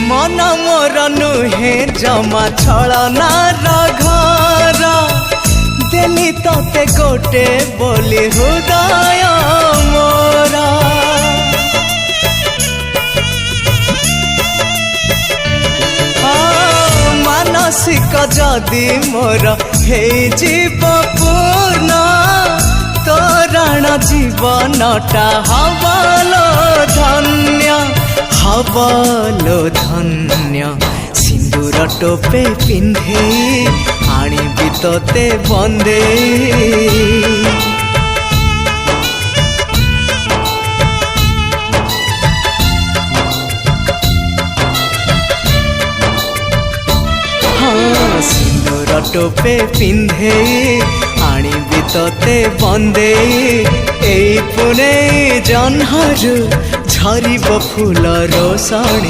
मन मोर नुहे जमा छलनार घर देली तते गोटे बोली हृदय मोरा मानसिक जदि मोर हे जीव पूर्ण तोरण जीवनटा हबलो धन्य हबलो धन्य सिंदूर टोपे पिंधे आनिबि तोते बंदे सिंदूर टोपे पिंधे आनिबि तोते बंदे एई पुने जन्हरु झरिब फूल रोसणी।